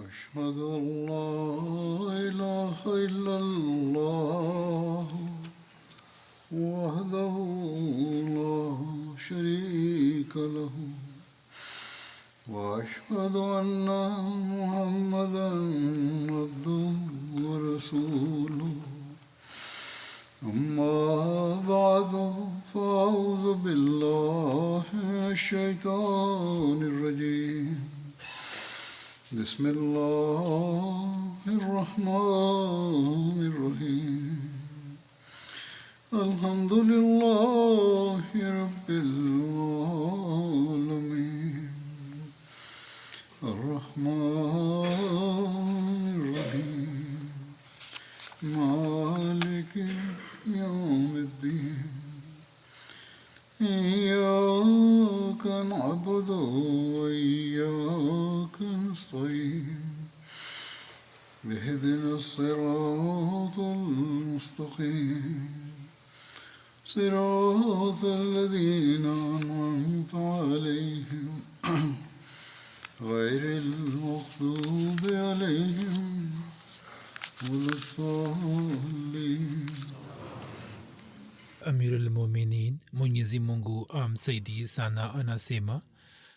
أشهد أن لا إله إلا الله وحده لا شريك له وأشهد أن محمدا عبده ورسوله أما بعد فأعوذ بالله من الشيطان الرجيم بسم الله الرحمن الرحيم الحمد لله رب العالمين الرحمن الرحيم مالك يوم الدين إياك نعبد وإياك نستعين اهدنا الصراط المستقيم صراط الذين أنعمت عليهم غير المغضوب عليهم ولا الضالين. Amirul Mominin, Mwenyezi Mungu amsaidie sana, anasema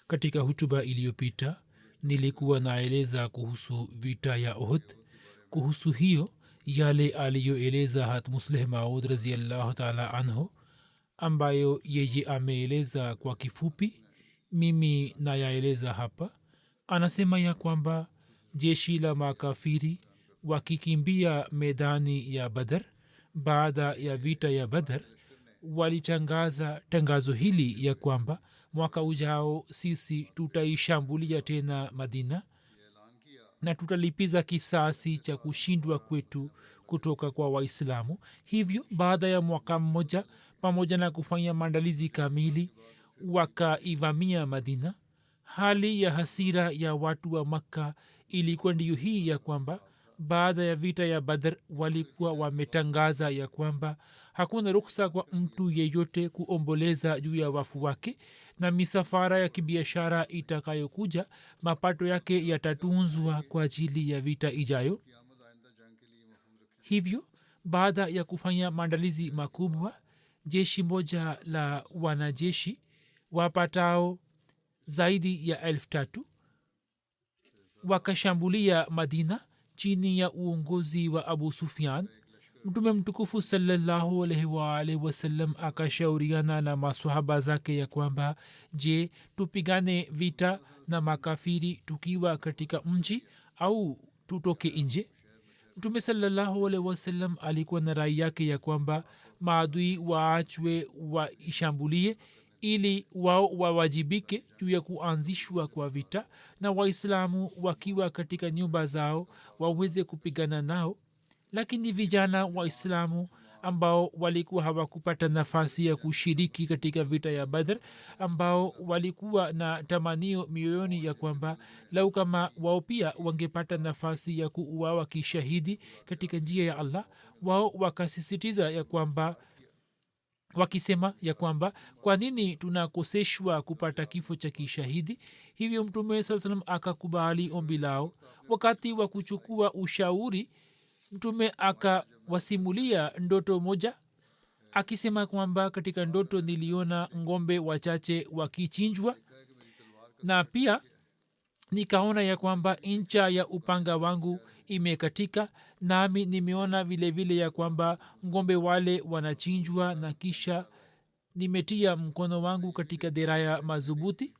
katika hutuba iliyopita nilikuwa naeleza kuhusu vita ya Uhud. Kuhusu hiyo yale aliyoeleza hat Musleh Maud raziallahu taala anhu, ambayo yeye ameeleza kwa kifupi, mimi nayaeleza hapa. Anasema ya kwamba jeshi la makafiri wakikimbia medani ya Badr baada ya vita ya Badr walitangaza tangazo hili ya kwamba mwaka ujao sisi tutaishambulia tena Madina na tutalipiza kisasi cha kushindwa kwetu kutoka kwa Waislamu. Hivyo baada ya mwaka mmoja, pamoja na kufanya maandalizi kamili, wakaivamia Madina. Hali ya hasira ya watu wa Makka ilikuwa ndiyo hii ya kwamba baada ya vita ya Badr walikuwa wametangaza ya kwamba hakuna ruksa kwa mtu yeyote kuomboleza juu ya wafu wake, na misafara ya kibiashara itakayokuja mapato yake yatatunzwa kwa ajili ya vita ijayo. Hivyo baada ya kufanya maandalizi makubwa, jeshi moja la wanajeshi wapatao zaidi ya 3,000 wakashambulia Madina chini ya uongozi wa Abu Sufyan. Mtume mtukufu sallallahu alaihi wa alihi wasallam akashauriana na maswahaba zake ya kwamba, je, tupigane vita na makafiri tukiwa katika mji au tutoke nje? Mtume sallallahu alaihi wasallam alikuwa na rai yake ya kwamba maadui waachwe waishambulie ili wao wawajibike juu ya kuanzishwa kwa vita, na Waislamu wakiwa katika nyumba zao waweze kupigana nao. Lakini vijana Waislamu ambao walikuwa hawakupata nafasi ya kushiriki katika vita ya Badr, ambao walikuwa na tamanio mioyoni ya kwamba lau kama wao pia wangepata nafasi ya kuuawa kishahidi katika njia ya Allah, wao wakasisitiza ya kwamba, wakisema ya kwamba kwa nini tunakoseshwa kupata kifo cha kishahidi? Hivyo Mtume saa salam akakubali ombi lao. Wakati wa kuchukua ushauri, Mtume akawasimulia ndoto moja akisema kwamba katika ndoto niliona ngombe wachache wakichinjwa, na pia nikaona ya kwamba ncha ya upanga wangu imekatika, nami nimeona vile vile ya kwamba ngombe wale wanachinjwa, na kisha nimetia mkono wangu katika deraya madhubuti,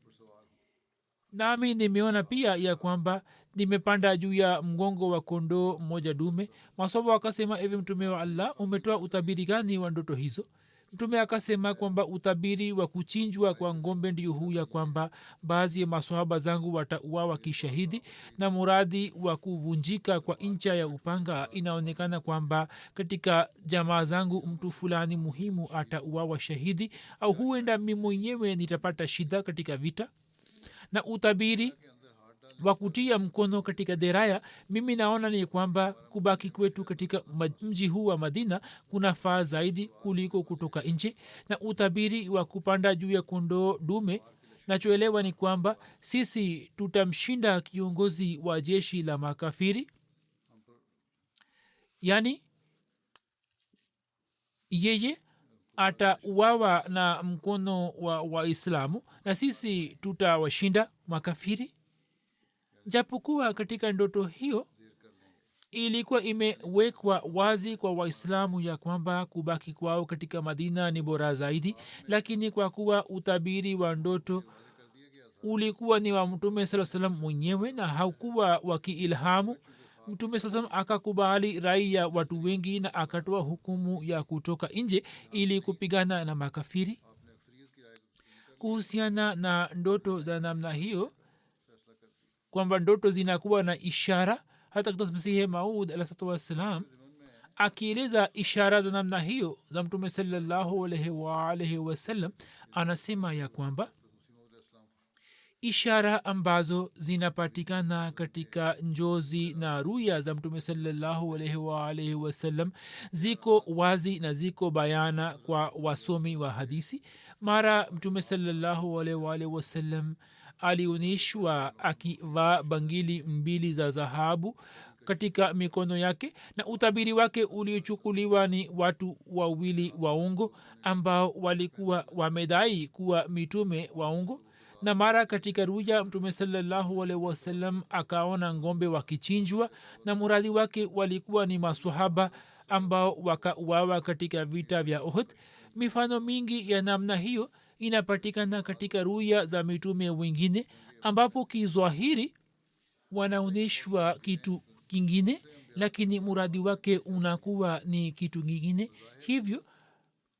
nami nimeona pia ya kwamba nimepanda juu ya mgongo wa kondoo mmoja dume. Maswahaba wakasema, ewe Mtume wa Allah, umetoa utabiri gani wa ndoto hizo? Mtume akasema kwamba utabiri wa kuchinjwa kwa ngombe ndio huu ya kwamba baadhi ya maswahaba zangu watauawa kishahidi, na muradi wa kuvunjika kwa ncha ya upanga inaonekana kwamba katika jamaa zangu mtu fulani muhimu atauawa shahidi, au huenda mimi mwenyewe nitapata shida katika vita. Na utabiri wa kutia mkono katika deraya, mimi naona ni kwamba kubaki kwetu katika mji huu wa Madina kuna faa zaidi kuliko kutoka nje. Na utabiri wa kupanda juu ya kondoo dume nachoelewa ni kwamba sisi tutamshinda kiongozi wa jeshi la makafiri, yaani yeye atauawa na mkono wa waislamu na sisi tutawashinda makafiri. japokuwa katika ndoto hiyo ilikuwa imewekwa wazi kwa waislamu ya kwamba kubaki kwao katika madina ni bora zaidi, lakini kwa kuwa utabiri wa ndoto ulikuwa ni wa mtume saa salam mwenyewe na haukuwa wa kiilhamu, mtume saa salam akakubali rai ya watu wengi na akatoa hukumu ya kutoka nje ili kupigana na makafiri. kuhusiana na ndoto za namna hiyo, kwamba ndoto zinakuwa na ishara, hata masihi maud alaihi wassalam akieleza ishara za namna hiyo za mtume sallallahu alaihi wasallam anasema ya kwamba ishara ambazo zinapatikana katika njozi na ruya za mtume sallallahu alaihi wasallam ziko wazi na ziko bayana kwa wasomi wa hadisi. mara mtume sallallahu alaihi wasallam alionyeshwa akivaa bangili mbili za dhahabu katika mikono yake, na utabiri wake uliochukuliwa ni watu wawili waungo ambao walikuwa wamedai kuwa mitume waungo. na mara katika ruya mtume sallallahu alaihi wasallam akaona ngombe wakichinjwa na muradi wake walikuwa ni maswahaba ambao wakauawa katika vita vya Uhud. mifano mingi ya namna hiyo inapatikana katika ruya za mitume wengine ambapo kizwahiri wanaonyeshwa kitu kingine lakini muradi wake unakuwa ni kitu kingine. hivyo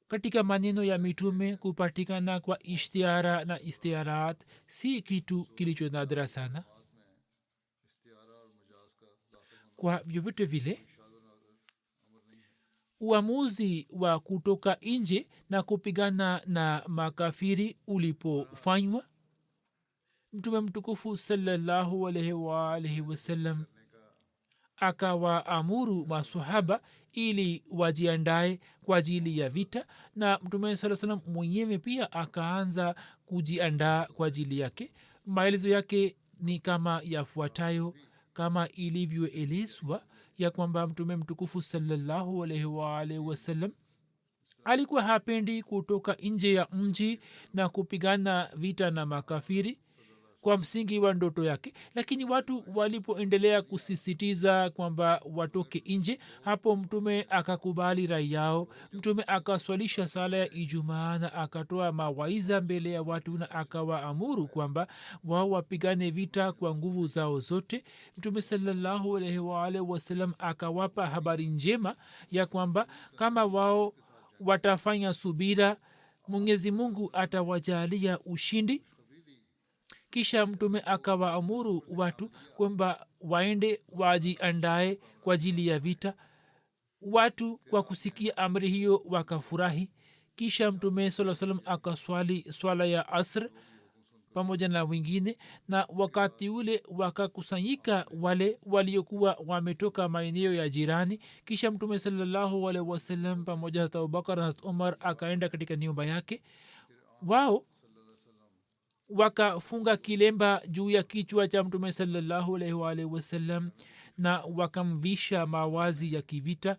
katika maneno ya mitume kupatikana kwa ishtiara na istiarat si kitu kilicho nadra sana. kwa vyovyote vile uamuzi wa kutoka nje na kupigana na makafiri ulipofanywa, mtume mtukufu sallallahu alaihi wasallam akawaamuru masahaba ili wajiandae kwa ajili ya vita, na mtume saa salam mwenyewe pia akaanza kujiandaa kwa ajili yake. maelezo yake ni kama yafuatayo, kama ilivyoelezwa ya kwamba mtume mtukufu sallallahu alaihi wasallam alikuwa hapendi kutoka nje ya mji na kupigana vita na makafiri kwa msingi wa ndoto yake, lakini watu walipoendelea kusisitiza kwamba watoke nje, hapo mtume akakubali rai yao. mtume akaswalisha sala ya ijumaa na akatoa mawaiza mbele ya watu na akawaamuru kwamba wao wapigane vita kwa nguvu zao zote. mtume sallallahu alaihi wasallam akawapa habari njema ya kwamba kama wao watafanya subira, mwenyezi mungu atawajalia ushindi. kisha mtume akawaamuru watu kwamba waende wajiandae kwa ajili ya vita. watu kwa kusikia amri hiyo wakafurahi. kisha mtume saa salam akaswali swala ya asr pamoja na wengine, na wakati ule wakakusanyika wale waliokuwa wametoka maeneo ya jirani. kisha mtume sallallahu alaihi wasallam pamoja na abubakar na umar akaenda katika nyumba yake. wao wakafunga kilemba juu ya kichwa cha mtume sallallahu alaihi wasallam na wakamvisha mawazi ya kivita.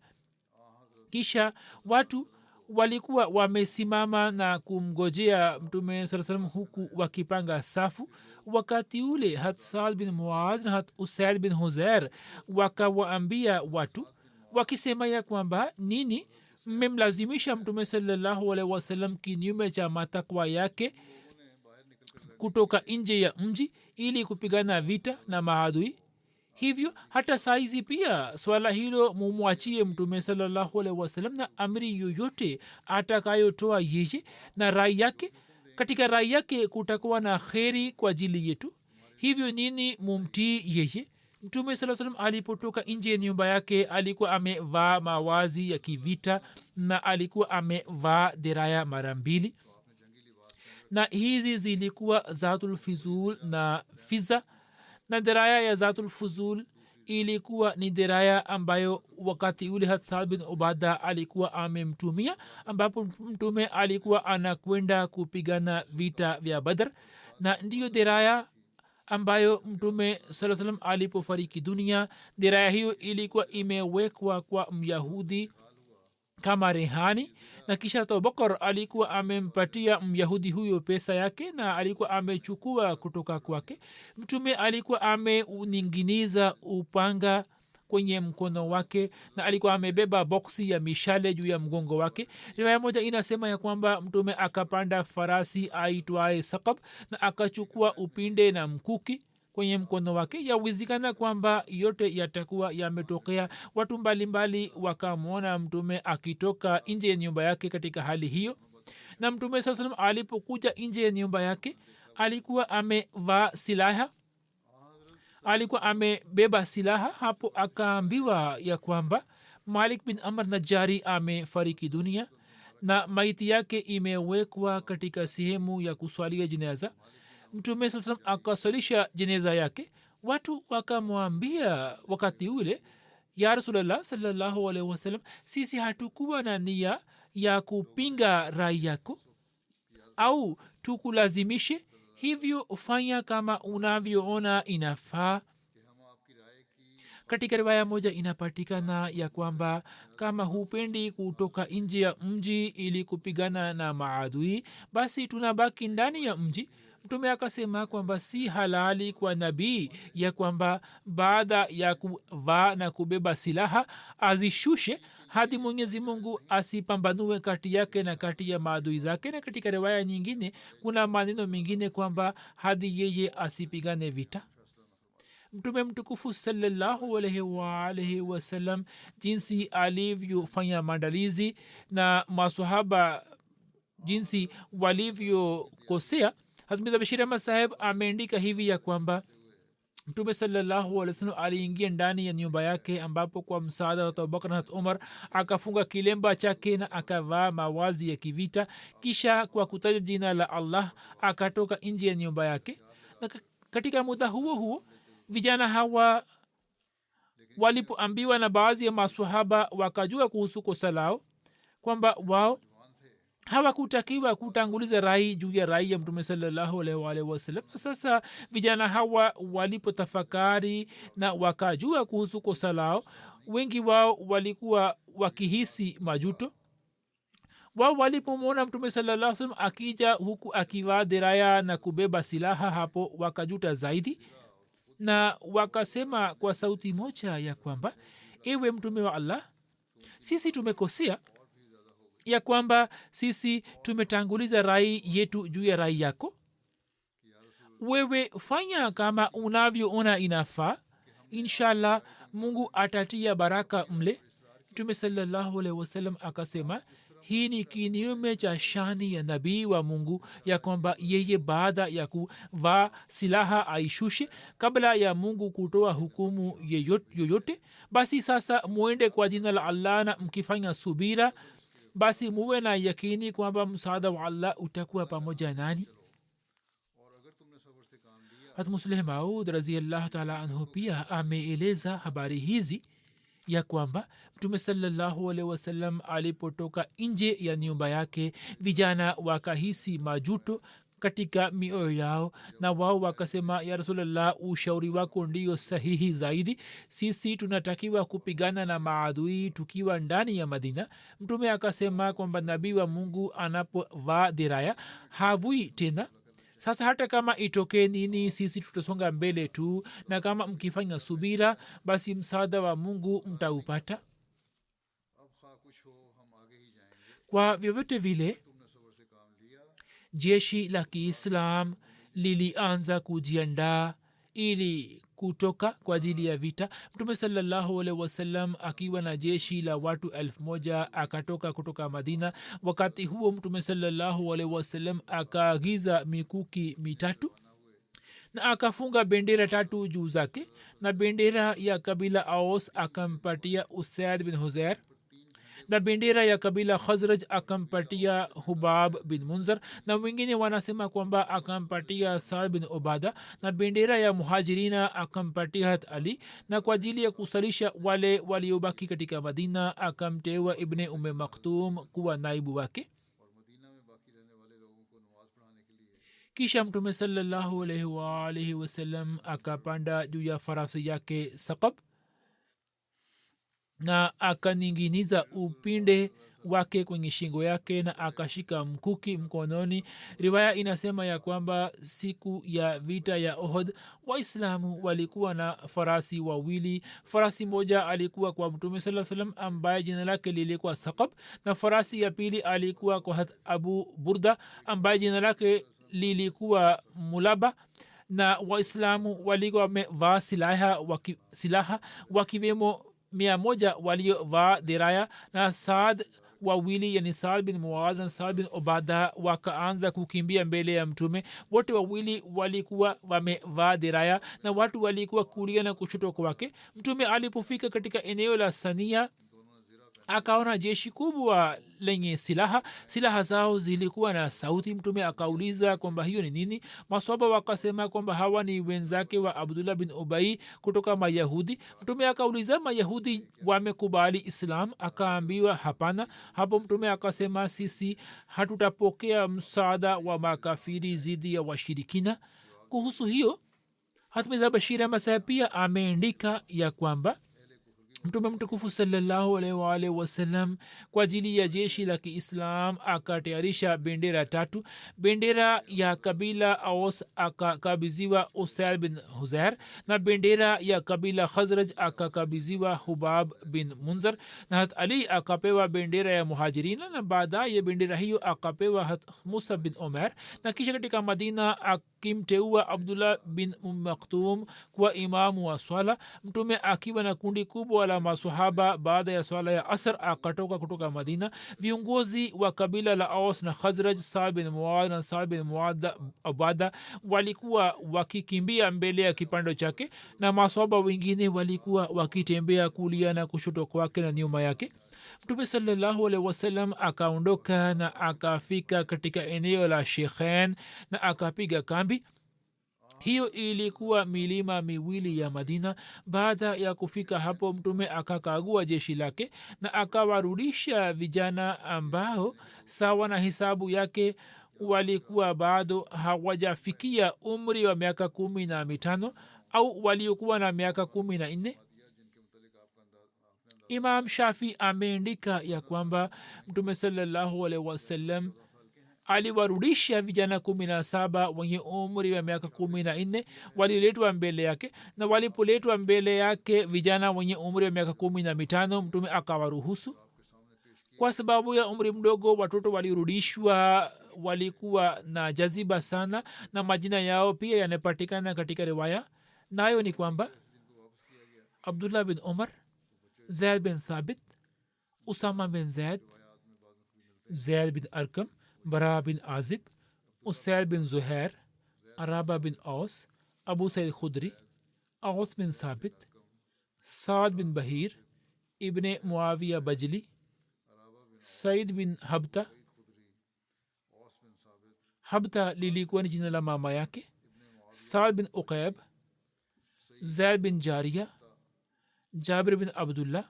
kisha watu walikuwa wamesimama na kumgojea mtume saa salam huku wakipanga safu. wakati ule hat saad bin muaz na hat usaid bin huzair wakawaambia watu wakisema ya kwamba nini mmemlazimisha mtume sallallahu alaihi wasallam kinyume cha matakwa yake kutoka nje ya mji ili kupigana vita na maadui. hivyo hata saizi pia swala hilo mumwachie mtume sallallahu alaihi wasallam, na amri yoyote atakayotoa yeye na rai yake, katika rai yake kutakuwa na kheri kwa ajili yetu. hivyo nini mumtii yeye. mtume saa salam alipotoka nje ya nyumba yake alikuwa amevaa mawazi ya kivita na alikuwa amevaa deraya mara mbili, na hizi zilikuwa zatulfizul na fiza. na deraya ya zatulfuzul ilikuwa ni deraya ambayo wakati ule hasan bin ubada alikuwa amemtumia, ambapo mtume alikuwa anakwenda kupigana vita vya badr, na ndiyo deraya ambayo mtume saa salam alipofariki dunia deraya hiyo ilikuwa imewekwa kwa myahudi kama rehani na kisha abubakar alikuwa amempatia myahudi huyo pesa yake na alikuwa amechukua kutoka kwake. Mtume alikuwa ameninginiza upanga kwenye mkono wake na alikuwa amebeba boksi ya mishale juu ya mgongo wake. Riwaya moja inasema ya kwamba mtume akapanda farasi aitwaye sakab na akachukua upinde na mkuki kwenye mkono wake. Yawezekana kwamba yote yatakuwa yametokea. Watu mbalimbali wakamwona mtume akitoka nje ya nyumba yake katika hali hiyo, na mtume saa salam alipokuja nje ya nyumba yake alikuwa amevaa silaha, alikuwa amebeba silaha. Hapo akaambiwa ya kwamba Malik bin Amr Najari amefariki dunia na maiti yake imewekwa katika sehemu ya kuswalia jeneza. Mtume saa salam akaswalisha jeneza yake. Watu wakamwambia wakati ule, ya rasulllah sallallahu alaihi wasallam, sisi hatukuwa na nia ya kupinga rai yako au tukulazimishe, hivyo fanya kama unavyoona inafaa. Katika riwaya moja inapatikana ya kwamba kama hupendi kutoka nje ya mji ili kupigana na maadui, basi tunabaki ndani ya mji. Mtume akasema kwamba si halali kwa nabii ya kwamba baada ya kuvaa na kubeba silaha azishushe hadi mwenyezi mungu asipambanue kati yake na kati ya maadui zake. Na katika riwaya nyingine kuna maneno mengine kwamba hadi yeye asipigane vita. mtume mtukufu sallallahu alaihi wasallam jinsi alivyofanya maandalizi na masahaba jinsi walivyokosea. Hazrat Bashir Ahmad Saheb ameandika hivi ya kwamba mtume sallallahu alaihi wasallam aliingia ndani ya nyumba yake ambapo kwa msaada wa Abubakar na Umar akafunga kilemba chake na akavaa mawazi ya kivita, kisha kwa kutaja jina la Allah akatoka nje ya nyumba yake. Na katika muda huo huo vijana hawa walipoambiwa na baadhi ya maswahaba wakajua kuhusu kosa lao kwamba wao hawakutakiwa kutanguliza rai juu ya rai ya mtume sallallahu alaihi wasallam. Sasa vijana hawa walipotafakari na wakajua kuhusu kosa lao, wengi wao walikuwa wakihisi majuto. wao walipomwona mtume sallallahu alaihi wasallam akija huku akivaa diraya na kubeba silaha, hapo wakajuta zaidi na wakasema kwa sauti moja ya kwamba, ewe mtume wa Allah, sisi tumekosea ya kwamba sisi tumetanguliza rai yetu juu ya rai yako. Wewe fanya kama unavyoona inafaa, inshallah mungu atatia baraka mle. mtume sallallahu alaihi wasallam akasema, hii ni kinyume cha shani ya nabii wa mungu ya kwamba yeye baada ya kuvaa silaha aishushe kabla ya mungu kutoa hukumu yoyote. Basi sasa muende kwa jina la Allah na mkifanya subira, basi muwe na yakini kwamba msaada wa Allah utakuwa pamoja nani. Hat Musleh Maud radhiyallahu ta'ala anhu pia ameeleza habari hizi ya kwamba mtume sallallahu alaihi wasallam alipotoka nje ya nyumba yake, vijana wakahisi majuto katika mioyo yao na wao wakasema, ya Rasulullah, ushauri wako ndio sahihi zaidi, sisi tunatakiwa kupigana na maadui tukiwa ndani ya Madina. Mtume akasema kwamba nabii wa mungu anapovaa diraya havui tena. Sasa hata kama itokee nini, sisi tutasonga mbele tu, na kama mkifanya subira basi msaada wa mungu mtaupata. Kwa vyovyote vile jeshi la Kiislam lilianza kujiandaa ili kutoka kwa ajili ya vita. Mtume sallallahu alaihi wasallam akiwa na jeshi la watu 1000 akatoka kutoka Madina. Wakati huo mtume sallallahu alaihi wasallam akaagiza mikuki 3 na akafunga bendera 3 juu zake, na bendera ya kabila Aus akampatia Usaid bin Huzair, na bendera ya kabila Khazraj akampatia Hubab bin Munzar, na wengine wanasema kwamba akampatia Saad bin Ubada, na bendera ya Muhajirina akampatia Hat Ali, na kwa ajili ya kusalisha wale waliobaki katika Madina akamteua Ibn Maktum kuwa naibu wake. kisha mtume sallallahu alaihi wa alihi wasallam akapanda juu ya farasi yake Saqab na akaninginiza upinde wake kwenye shingo yake na akashika mkuki mkononi. Riwaya inasema ya kwamba siku ya vita ya Uhud waislamu walikuwa na farasi wawili. Farasi moja alikuwa kwa mtume sallallahu alaihi wasallam ambaye jina lake lilikuwa Saqab, na farasi ya pili alikuwa kwa Abu Burda ambaye jina lake lilikuwa Mulaba. Na waislamu walikuwa wamevaa silaha wakiwemo 100 waliovaa diraya, na Saad wawili yani Saad bin Muaz na Saad bin Ubada wakaanza kukimbia mbele ya mtume. Wote wawili walikuwa wamevaa diraya na watu walikuwa kulia na kushoto kwake. Mtume alipofika katika eneo la Sania akaona jeshi kubwa lenye silaha zao zilikuwa na sauti. Mtume akauliza kwamba hiyo ni nini. Maswahaba wakasema kwamba hawa ni wenzake wa Abdullah bin Ubai kutoka Mayahudi. Mtume akauliza, Mayahudi wamekubali Islam? Akaambiwa hapana. Hapo mtume akasema, sisi hatutapokea msaada wa makafiri zidi ya washirikina. Kuhusu hiyo Hatmiza Bashir Ahmad pia ameandika ya kwamba mtume mtukufu sallallahu alaihi wa alihi wasallam kwa ajili ya jeshi la Kiislam akatayarisha bendera 3. Bendera ya kabila Aus akakabidhiwa Usaid bin Huzair, na bendera ya kabila Khazraj akakabidhiwa Hubab bin Munzar, na Ali akapewa bendera ya Muhajirina, na baadaye bendera hiyo akapewa Musa bin Umar. Na kisha katika Madina akimteua Abdullah bin Maktum kwa imamu wa swala. Mtume akiwa na kundi kubwa la maswahaba baada ya swala ya asr akatoka kutoka Madina. Viongozi wa kabila la Aus na Khazraj, Saad bin Muad na Saad bin Ubada walikuwa wakikimbia mbele ya kipando chake, na maswahaba wengine walikuwa wakitembea kulia na kushoto kwake na nyuma yake. Mtume sallallahu alaihi wasallam akaondoka na akafika katika eneo la Sheikhain na akapiga kambi. Hiyo ilikuwa milima miwili ya Madina. Baada ya kufika hapo, mtume akakagua jeshi lake na akawarudisha vijana ambao sawa na hisabu yake walikuwa bado hawajafikia umri wa miaka 15 au waliokuwa na miaka 14. Imam Shafi ameandika ya kwamba mtume sallallahu alaihi wasallam aliwarudisha vijana 17 wenye umri wa miaka 14 walioletwa mbele yake, na walipoletwa mbele yake vijana wenye umri wa miaka 15 mtume akawaruhusu. Kwa sababu ya umri mdogo, watoto walirudishwa walikuwa na jaziba sana, na majina yao pia yanapatikana katika riwaya, nayo ni kwamba Abdullah bin Umar, Zaid bin Thabit, Usama bin Zaid, Zaid bin Arkam, Bara bin Azib, Usaid bin Zuhair, Araba bin Aus, Abu Said Khudri, Aus bin Thabit, Saad bin Bahir, Ibn Muawiya Bajli, Said bin Habta. Habta lilikuwa ni jina la mama yake. Saad bin Uqayb, Zaid bin Jariya, Jabir bin Abdullah.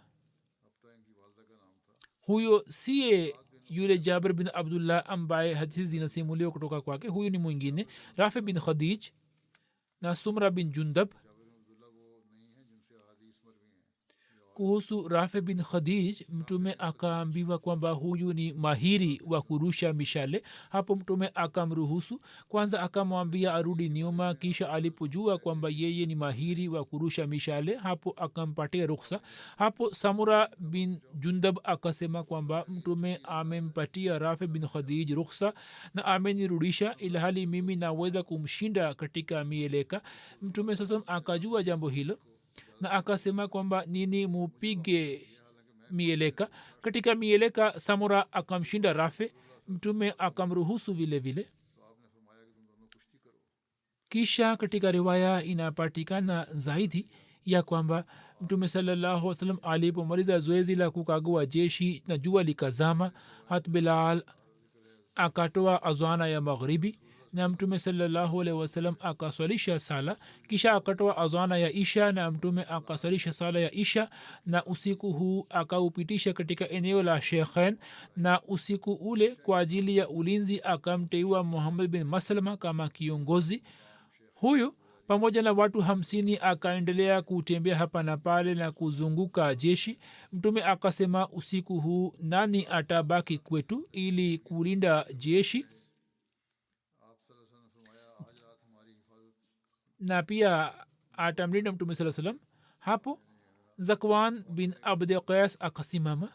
Huyo siye yule Jabir bin Abdullah ambaye hadithi zinasimuliwa kutoka kwake. Huyu ni mwingine, Rafi bin Khadij na Sumra bin Jundab. Kuhusu Rafi bin Khadij, mtume akaambiwa kwamba huyu ni mahiri wa kurusha mishale. Hapo mtume akamruhusu. Kwanza akamwambia arudi nyuma, kisha alipojua kwamba yeye ni mahiri wa kurusha mishale, hapo akampatia ruhusa. Hapo Samura bin Jundab akasema kwamba mtume amempatia Rafi bin Khadij ruhusa na amenirudisha, ilhali mimi naweza kumshinda katika mieleka. Mtume sasa akajua jambo hilo na akasema kwamba nini mupige mieleka. Katika mieleka Samura akamshinda Rafi, mtume akamruhusu vile vile. Kisha katika riwaya inapatikana zaidi ya kwamba mtume sallallahu alaihi wasallam alipomaliza zoezi la kukagua jeshi na jua likazama, hat Bilal akatoa azana ya magharibi na mtume salallahu alaihi wasallam akaswalisha sala kisha akatoa azana ya isha na mtume akaswalisha sala ya isha na usiku huu akaupitisha katika eneo la shekhen na usiku ule kwa ajili ya ulinzi akamteiwa muhammad bin maslama kama kiongozi huyu pamoja na watu 50 akaendelea kutembea hapa na pale na kuzunguka jeshi mtume akasema usiku huu nani atabaki kwetu ili kulinda jeshi na pia atamlinda mtume saa salam hapo zakwan bin abd qais akasimama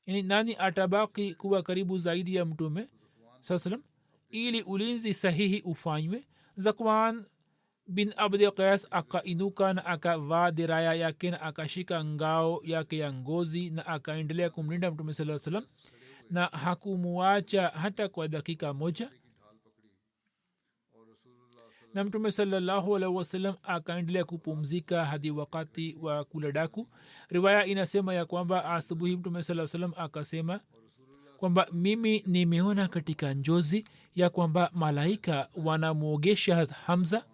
yani nani atabaki kuwa karibu zaidi ya mtume saa salam ili ulinzi sahihi ufanywe zakwan bin abd qais akainuka na akavaa diraya yake na akashika ngao yake ya ngozi na akaendelea kumlinda mtume saa salam na hakumuacha hata kwa dakika moja na mtume salallahu alaihi wasallam akaendelea kupumzika hadi wakati wa kula daku riwaya inasema ya kwamba asubuhi mtume saa salam akasema kwamba mimi nimeona katika njozi ya kwamba malaika wanamwogesha hamza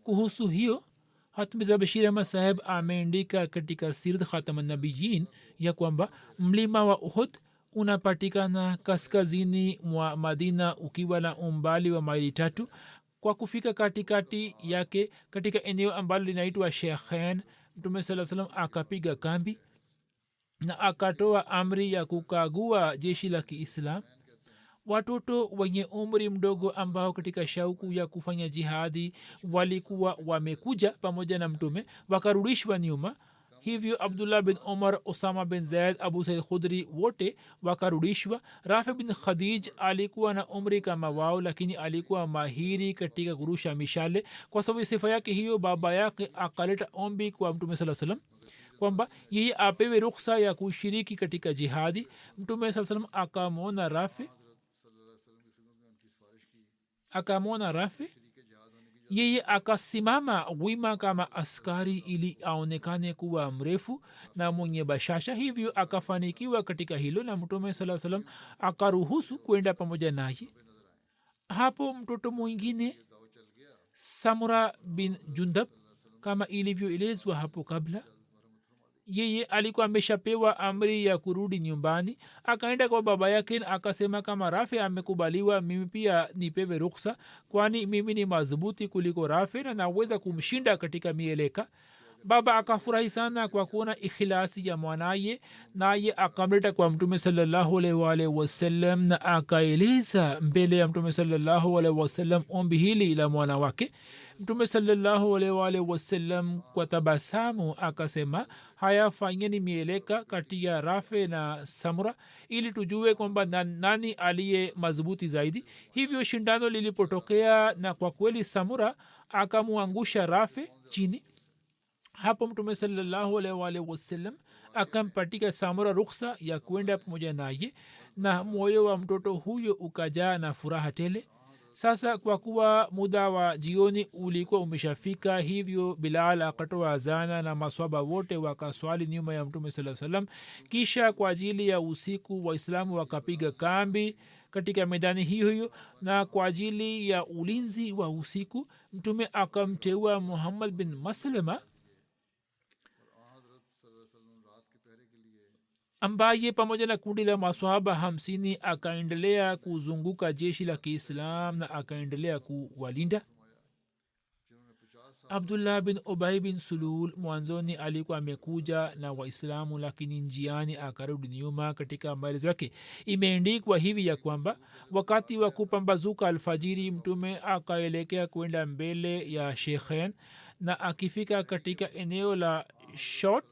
kuhusu hiyo hatmiza bashir ahmad saheb ameandika katika sirat khatamannabiyin ya kwamba mlima wa uhud unapatikana kaskazini mwa madina ukiwa na umbali wa maili 3 kwa kufika katikati yake katika eneo ambalo linaitwa shekhen mtume saa salam akapiga kambi na akatoa amri ya kukagua jeshi la kiislam watoto wenye umri mdogo ambao katika shauku ya kufanya jihadi walikuwa wamekuja pamoja na mtume wakarudishwa nyuma hivyo abdullah bin umar usama bin zaid abu said khudri wote wakarudishwa rafi bin khadij alikuwa na umri kama wao lakini alikuwa mahiri katika kurusha mishale kwa sababu sifa yake hiyo baba yake akaleta ombi kwa mtume saa salam kwamba yeye apewe ruksa ya kushiriki katika jihadi mtume saa salam akamwona rafi yeye akasimama wima kama askari ili aonekane kuwa mrefu na mwenye bashasha hivyo akafanikiwa katika hilo na mtume saa salam akaruhusu kwenda pamoja naye hapo mtoto mwingine samura bin jundab kama ilivyoelezwa hapo kabla yeye alikuwa ameshapewa amri ya kurudi nyumbani akaenda kwa baba yake akasema kama rafi amekubaliwa mimi pia nipewe ruksa kwani mimi ni madhubuti kuliko rafi na naweza kumshinda katika mieleka baba akafurahi sana kwa kuona ikhilasi ya mwanaye naye akamleta kwa mtume salallahu alaihi wasallam na akaeleza mbele ya mtume salallahu alaihi wasallam ombi hili la mwana wake mtume salallahu alaihi wasallam kwa tabasamu akasema haya fanyeni mieleka kati ya rafe na samura ili tujue kwamba nani aliye madhubuti zaidi hivyo shindano lilipotokea na kwa kweli samura akamuangusha rafe chini hapo mtume salallahu alaihi wasallam akampatika samura ruksa ya kwenda pamoja naye na moyo wa mtoto huyo ukajaa na furaha tele sasa kwa kuwa muda wa jioni ulikuwa umeshafika hivyo bilal akatoa azana na maswaba wote wakaswali nyuma ya mtume saa salam kisha kwa ajili ya usiku waislamu wakapiga kambi katika medani hiyo na kwa ajili ya ulinzi wa usiku mtume akamteua muhammad bin maslama ambaye pamoja na kundi la maswahaba 50 akaendelea kuzunguka jeshi la kiislam na akaendelea kuwalinda abdullah bin ubay bin sulul mwanzoni alikuwa amekuja na waislamu lakini njiani akarudi nyuma katika maelezo yake imeendikwa hivi ya kwamba wakati wa kupambazuka alfajiri mtume akaelekea kwenda mbele ya shekhen na akifika katika eneo la shot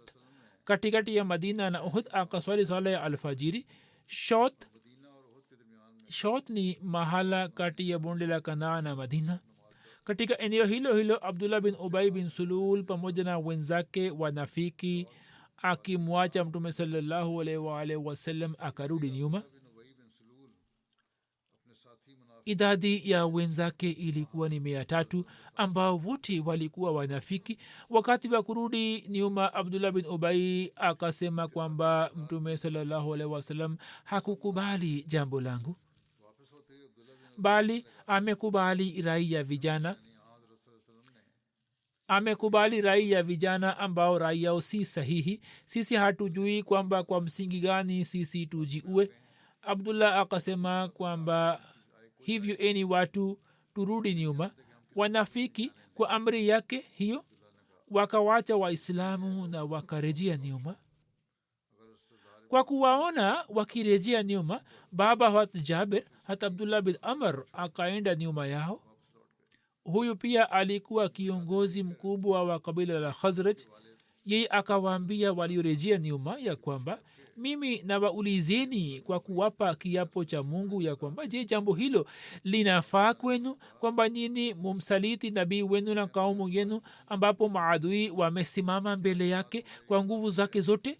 katikati ya madina na uhud akaswali sala ya alfajiri shot ni mahala kati ya bonde la kanaa na madina katika eneo hilo hilo abdullah bin ubay bin sulul pamoja na wenzake wanafiki akimwacha mtume salallahu alaihi wasallam akarudi nyuma idadi ya wenzake ilikuwa ni 300 ambao wote walikuwa wanafiki wakati wa kurudi nyuma abdullah bin ubai akasema kwamba mtume salallahu alaihi wasallam hakukubali jambo langu bali amekubali rai ya vijana, amekubali rai ya vijana ambao rai yao si sahihi. Sisi hatujui kwamba kwa msingi gani sisi tujiue. Abdullah akasema kwamba hivyo eni watu turudi nyuma. Wanafiki kwa amri yake hiyo wakawacha waislamu na wakarejea nyuma. kwa kuwaona wakirejea nyuma, baba hat Jabir hat Abdullah bin Amr akaenda nyuma yao. Huyu pia alikuwa kiongozi mkubwa wa kabila la Khazraj. Yeye akawaambia waliorejea nyuma ya kwamba mimi nawaulizeni kwa kuwapa kiapo cha Mungu ya kwamba je, jambo hilo linafaa kwenu kwamba nyini mumsaliti nabii wenu na kaumu yenu ambapo maadui wamesimama mbele yake kwa nguvu zake zote?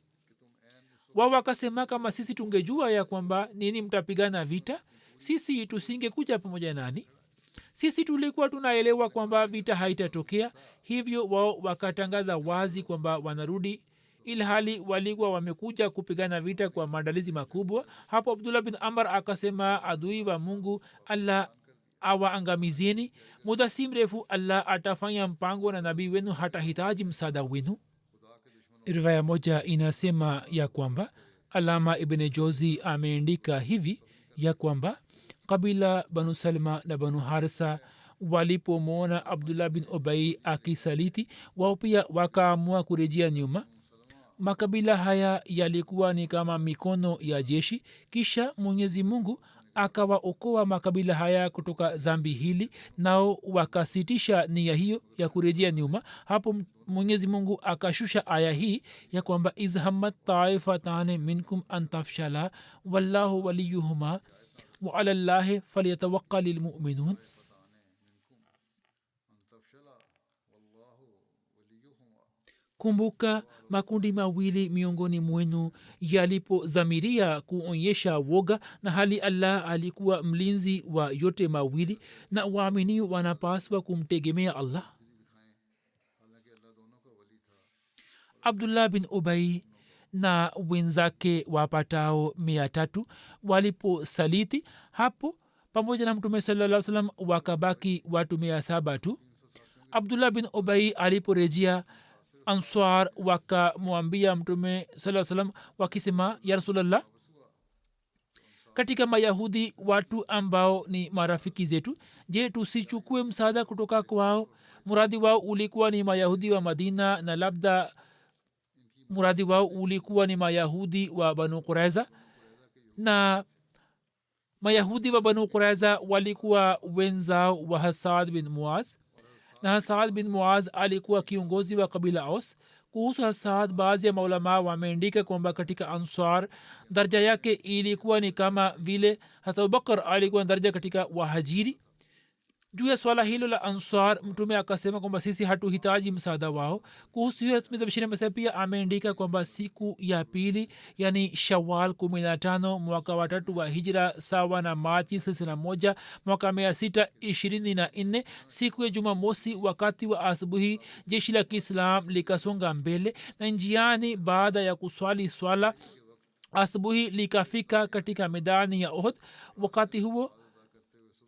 Wao wakasema kama sisi tungejua ya kwamba nini mtapigana vita, sisi tusingekuja pamoja nani. Sisi tulikuwa tunaelewa kwamba vita haitatokea. Hivyo wao wakatangaza wazi kwamba wanarudi, ilhali walikuwa wamekuja kupigana vita kwa maandalizi makubwa. Hapo Abdullah bin Amr akasema, adui wa Mungu, Allah awaangamizeni. Muda si mrefu Allah atafanya mpango na nabii wenu hatahitaji msaada wenu. Riwaya moja inasema ya kwamba Alama Ibn Jozi ameandika hivi ya kwamba kabila Banu Salma na Banu Harisa walipomwona Abdullah bin Ubai akisaliti, wao pia wakaamua kurejea nyuma. Makabila haya yalikuwa ni kama mikono ya jeshi. Kisha Mwenyezi Mungu akawaokoa makabila haya kutoka zambi hili, nao wakasitisha nia hiyo ya kurejea nyuma. Hapo Mwenyezi Mungu akashusha aya hii ya kwamba izhammat taifatani minkum antafshala wallahu waliyuhuma wa ala llahi falyatawakkali lmuminun. Kumbuka makundi mawili miongoni mwenu yalipozamiria kuonyesha woga, na hali Allah alikuwa mlinzi wa yote mawili, na waamini wanapaswa kumtegemea Allah. Abdullah bin Ubai na wenzake wapatao 300 waliposaliti, hapo pamoja na Mtume sallallahu alaihi wasallam wakabaki watu 700 tu. Abdullah bin Ubai aliporejea, Ansar wakamwambia Mtume sallallahu alaihi wasallam wakisema, ya Rasulullah, katika Mayahudi watu ambao ni marafiki zetu, je, tusichukue msaada kutoka kwao? Muradi wao ulikuwa ni Mayahudi wa Madina, na labda muradi wao ulikuwa ni Mayahudi wa Banu Quraiza, na Mayahudi wa Banu Quraiza walikuwa wenzao wa Hasad bin Muaz, na Hasad bin Muaz alikuwa kiongozi wa kabila Aus. Kuhusu Hasad, baadhi ya maulama wameandika kwamba katika Ansar daraja yake ilikuwa ni kama vile hata Abubakar alikuwa daraja katika Wahajiri. Juu ya swala hilo la Ansar, Mtume akasema kwamba sisi hatuhitaji msaada wao. Kuhusu hiyo Bashir Masihi pia ameandika kwamba siku ya pili, yani Shawwal 15 mwaka wa 3 wa Hijra, sawa na Machi 31 mwaka 624, siku ya Jumamosi, wakati wa asubuhi, jeshi la Kiislam likasonga mbele, na njiani baada ya kuswali swala asubuhi likafika katika medani ya Uhud. Wakati huo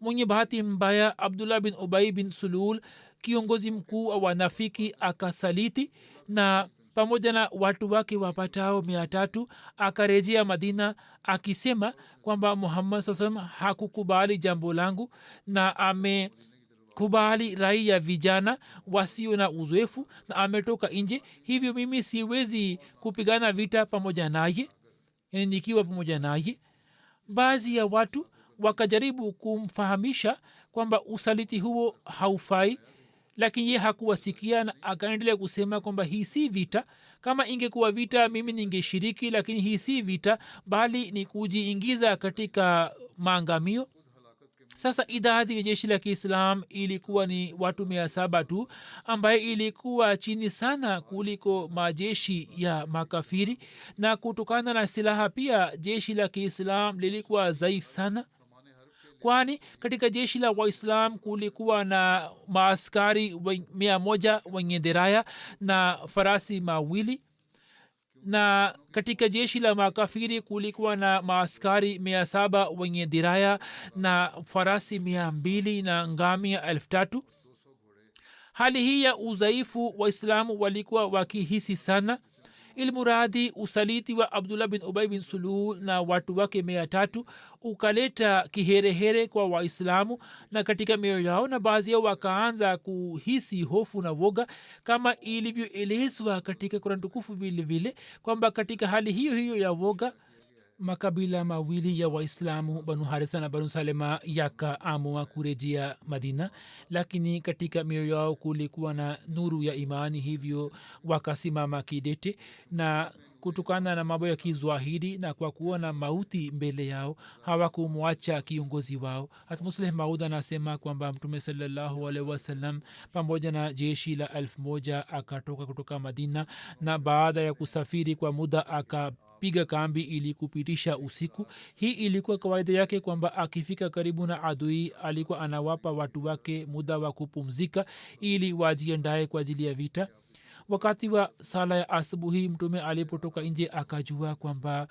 mwenye bahati mbaya Abdullah bin Ubai bin Sulul, kiongozi mkuu wa wanafiki, akasaliti, na pamoja na watu wake wapatao 300 akarejea Madina akisema kwamba Muhammad sallallahu alaihi wasallam hakukubali jambo langu na amekubali rai ya vijana wasio na uzoefu na ametoka nje, hivyo mimi siwezi kupigana vita pamoja naye, yani nikiwa pamoja naye. Baadhi ya watu wakajaribu kumfahamisha kwamba usaliti huo haufai, lakini ye hakuwasikia na akaendelea kusema kwamba hii si vita. Kama ingekuwa vita mimi ningeshiriki, lakini hii si vita, bali ni kujiingiza katika maangamio. Sasa idadi ya jeshi la Kiislam ilikuwa ni watu 700 tu, ambaye ilikuwa chini sana kuliko majeshi ya makafiri, na kutokana na silaha pia jeshi la Kiislam lilikuwa dhaifu sana, kwani katika jeshi la Waislam kulikuwa na maaskari 100 wenye deraya na farasi 2. na katika jeshi la makafiri kulikuwa na maaskari 700 wenye diraya na farasi 200 na ngamia 3,000. hali hii ya udhaifu waislamu walikuwa wakihisi sana. ilmuradhi usaliti wa abdullah bin ubay bin sulul na watu wake 300 ukaleta kiherehere kwa waislamu na katika mioyo yao, na baadhi yao wakaanza kuhisi hofu na woga, kama ilivyoelezwa katika Qur'an tukufu vile vile kwamba katika hali hiyo hiyo ya woga makabila mawili ya waislamu banu haritha na banu salema yakaamua kurejea madina, lakini katika mioyo yao kulikuwa na nuru ya imani, hivyo wakasimama kidete. Na kutokana na mambo ya kizwahiri na kwa kuona mauti mbele yao hawakumwacha kiongozi wao. hata musleh maud anasema kwamba mtume sallallahu alaihi wasallam pamoja na jeshi la 1,000 akatoka kutoka madina, na baada ya kusafiri kwa muda akapiga kambi ili kupitisha usiku. hii ilikuwa kawaida yake kwamba akifika karibu na adui alikuwa anawapa watu wake muda wa kupumzika ili wajiandae kwa ajili ya vita. wakati wa sala ya asubuhi mtume alipotoka nje akajua kwamba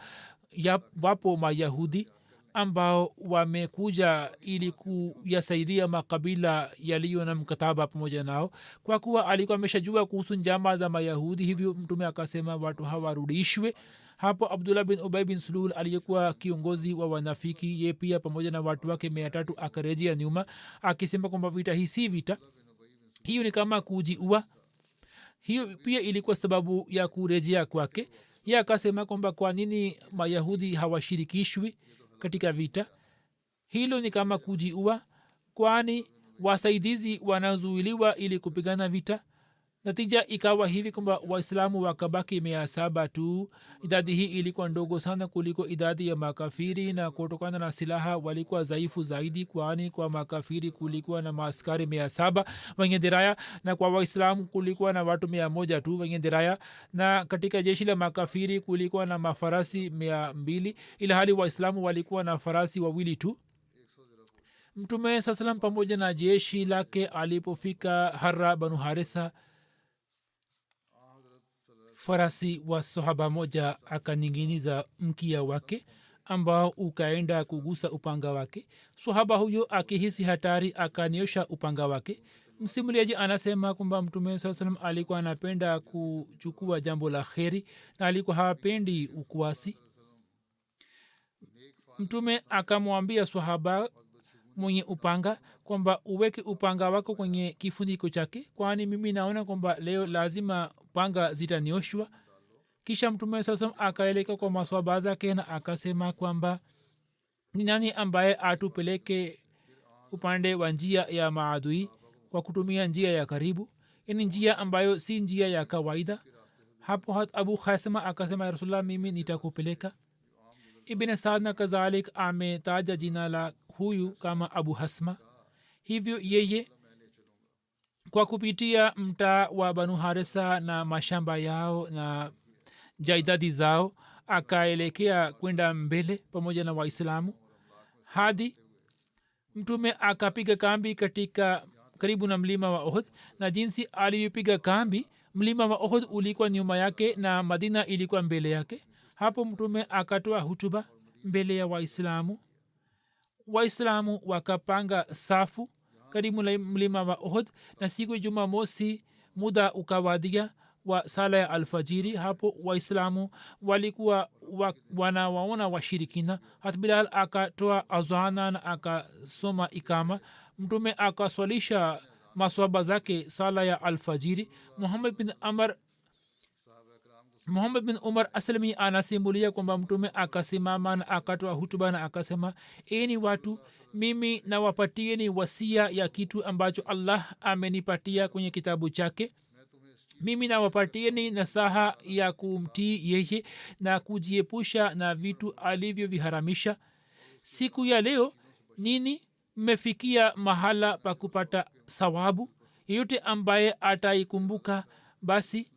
wapo mayahudi ambao wamekuja ili kuyasaidia makabila yaliyo na mkataba pamoja nao. kwa kuwa alikuwa ameshajua kuhusu njama za mayahudi, hivyo mtume akasema watu hawarudishwe. hapo abdullah bin ubay bin sulul aliyekuwa kiongozi wa wanafiki, ye pia pamoja na watu wake 300 akarejea nyuma akisema kwamba vita hii si vita, hiyo ni kama kujiua. hiyo pia ilikuwa sababu ya kurejea kwake. ye akasema kwamba kwa nini mayahudi hawashirikishwi katika vita, hilo ni kama kujiua, kwani wasaidizi wanazuiliwa ili kupigana vita. natija ikawa hivi kwamba waislamu wakabaki 700 tu. idadi hii ilikuwa ndogo sana kuliko idadi ya makafiri, na kutokana na silaha walikuwa dhaifu zaidi, kwani kwa makafiri kulikuwa na maaskari 700 wenye diraya na kwa waislamu kulikuwa na watu 100 tu wenye diraya, na katika jeshi la makafiri kulikuwa na mafarasi 200 ila hali waislamu walikuwa na farasi 2 tu. mtume saa salam pamoja na jeshi lake alipofika harra banu harisa, farasi wa sahaba moja akaninginiza mkia wake ambao ukaenda kugusa upanga wake. sahaba huyo akihisi hatari akaniosha upanga wake. msimuliaji anasema kwamba mtume saa salam alikuwa anapenda kuchukua jambo la kheri na alikuwa hapendi ukuasi. mtume akamwambia sahaba mwenye upanga kwamba uweke upanga wako kwenye kifuniko chake, kwani mimi naona kwamba leo lazima panga zitanioshwa. kisha mtume sasa akaeleka kwa maswahaba zake na akasema kwamba ni nani ambaye atupeleke upande wa njia ya maadui kwa kutumia njia ya karibu, yani njia ambayo si njia ya kawaida. hapo abu khasema akasema ya rasulullah, mimi nitakupeleka. ibn saad na kadhalik ametaja jina la huyu kama abu hasma. hivyo yeye kwa kupitia mtaa wa banu harisa na mashamba yao na jaidadi zao akaelekea kwenda mbele pamoja na waislamu hadi mtume akapiga kambi katika karibu na mlima wa Uhud. na jinsi alivyopiga kambi, mlima wa Uhud ulikuwa nyuma yake na Madina ilikuwa mbele yake. hapo mtume akatoa hutuba mbele ya waislamu. waislamu wakapanga safu karibu na mlima wa Uhud, na siku ya Jumamosi muda ukawadia wa sala ya alfajiri. hapo waislamu walikuwa wanawaona washirikina. hat bilal akatoa azana na akasoma ikama. mtume akaswalisha maswaba zake sala ya alfajiri. muhammad bin umar aslami anasimulia kwamba mtume akasimama na akatoa hutuba na akasema, eni watu, mimi nawapatieni wasia ya kitu ambacho allah amenipatia kwenye kitabu chake. mimi nawapatieni nasaha ya kumtii yeye na kujiepusha na vitu alivyoviharamisha. siku ya leo nini mmefikia mahala pa kupata sawabu. yeyote ambaye ataikumbuka basi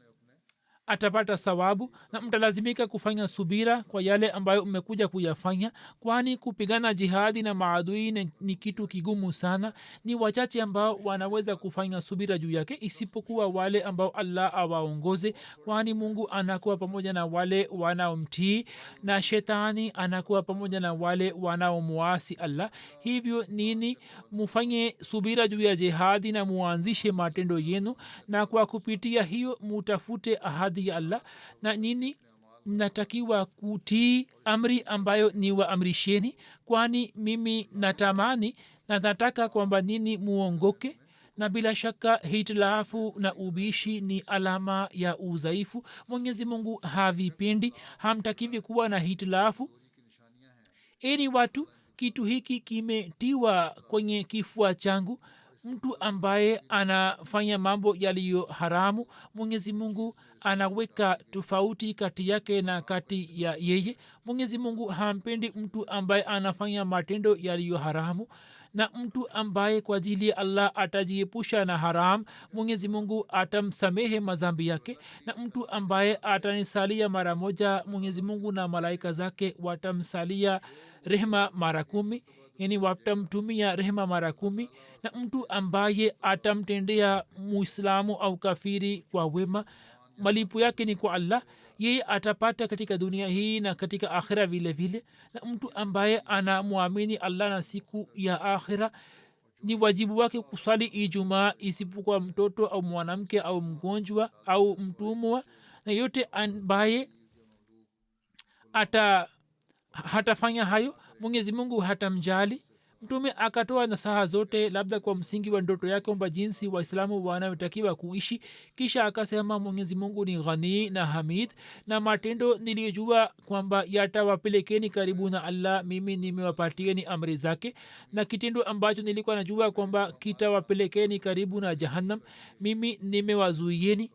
atapata sawabu na mtalazimika kufanya subira kwa yale ambayo mmekuja kuyafanya, kwani kupigana jihadi na maadui ni kitu kigumu sana. Ni wachache ambao wanaweza kufanya subira juu yake, isipokuwa wale ambao Allah awaongoze, kwani mungu anakuwa pamoja na wale wanaomtii na shetani anakuwa pamoja na wale wanaomuasi Allah. Hivyo nini mufanye subira juu ya jihadi na muanzishe matendo yenu, na kwa kupitia hiyo mutafute ahadi ya Allah, na nini mnatakiwa kutii amri ambayo ni waamrisheni, kwani mimi natamani na nataka kwamba nini muongoke. Na bila shaka hitilafu na ubishi ni alama ya udhaifu. mwenyezi mungu havipendi, hamtakivi kuwa na hitilafu. Eni watu, kitu hiki kimetiwa kwenye kifua changu. mtu ambaye anafanya mambo yaliyo haramu, mwenyezi mungu anaweka tofauti kati yake na kati ya yeye. mwenyezi mungu hampendi mtu ambaye anafanya matendo yaliyo haramu, na mtu ambaye kwa ajili ya allah atajiepusha na haram, mwenyezi mungu atamsamehe mazambi yake. na mtu ambaye atanisalia mara moja, mwenyezi mungu na malaika zake watamsalia rehema mara 10, yani watamtumia rehema mara 10. na mtu ambaye atamtendea muislamu au kafiri kwa wema, malipo yake ni kwa allah, yeye atapata katika dunia hii na katika akhira vile vile. na mtu ambaye anamwamini allah na siku ya akhira, ni wajibu wake kusali ijumaa, isipokuwa mtoto au mwanamke au mgonjwa au mtumwa. na yote ambaye hatafanya hayo, mwenyezi mungu hatamjali. mtume akatoa nasaha zote labda kwa msingi wa ndoto yake kwamba jinsi waislamu wanayotakiwa kuishi. kisha akasema mwenyezi mungu ni ghani na hamid, na matendo niliyojua kwamba yatawapelekeni karibu na allah, mimi nimewapatieni amri zake, na kitendo ambacho nilikuwa najua kwamba kitawapelekeni karibu na jahannam, mimi nimewazuieni.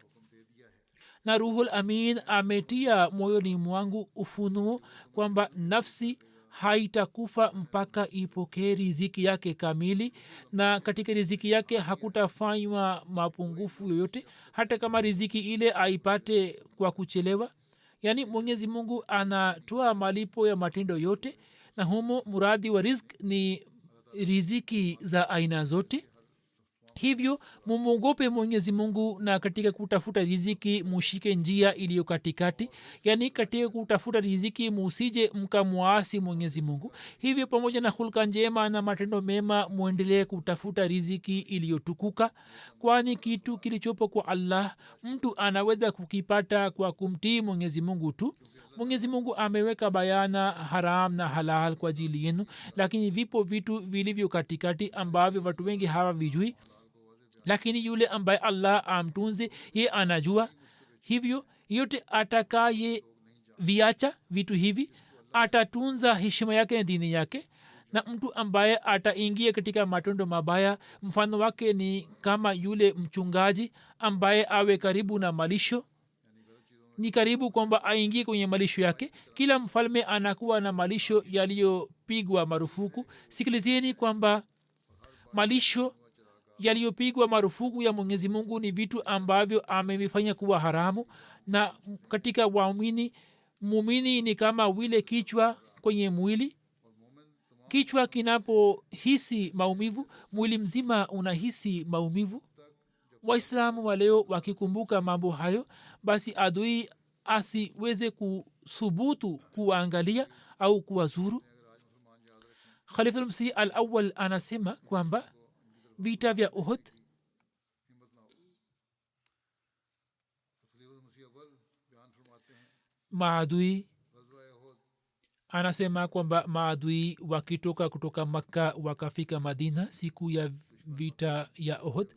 na ruhul amin ametia moyoni mwangu ufunuo kwamba nafsi haitakufa mpaka ipokee riziki yake kamili, na katika riziki yake hakutafanywa mapungufu yoyote, hata kama riziki ile aipate kwa kuchelewa. yaani mwenyezi mungu anatoa malipo ya matendo yote, na humo muradi wa riziki ni riziki za aina zote. hivyo mumwogope mwenyezi mungu, na katika kutafuta riziki mushike njia iliyo katikati, yaani katika kutafuta riziki musije mkamwasi mwenyezi mungu. hivyo pamoja na hulka njema na matendo mema mwendelee kutafuta riziki iliyotukuka, kwani kitu kilichopo kwa allah mtu anaweza kukipata kwa kumtii mwenyezi mungu tu. mwenyezi mungu ameweka bayana haram na halal kwa ajili yenu, lakini vipo vitu vilivyo katikati ambavyo watu wengi hawavijui, lakini yule ambaye allah amtunze ye anajua. hivyo yote atakaye viacha vitu hivi atatunza heshima yake na dini yake. na mtu ambaye ataingia katika matendo mabaya, mfano wake ni kama yule mchungaji ambaye awe karibu na malisho, ni karibu kwamba aingie kwenye malisho yake. kila mfalme anakuwa na malisho yaliyopigwa marufuku. sikilizeni kwamba malisho yaliyopigwa marufuku ya mwenyezi mungu ni vitu ambavyo amevifanya kuwa haramu. na katika waumini, mumini ni kama vile kichwa kwenye mwili. kichwa kinapohisi maumivu, mwili mzima unahisi maumivu. waislamu wa leo wakikumbuka mambo hayo, basi adui asiweze kusubutu kuwaangalia au kuwazuru. Khalifulmasih al awal anasema kwamba vita vya Uhud maadui, anasema kwamba maadui wakitoka kutoka Makka wakafika Madina siku ya vita ya Uhud,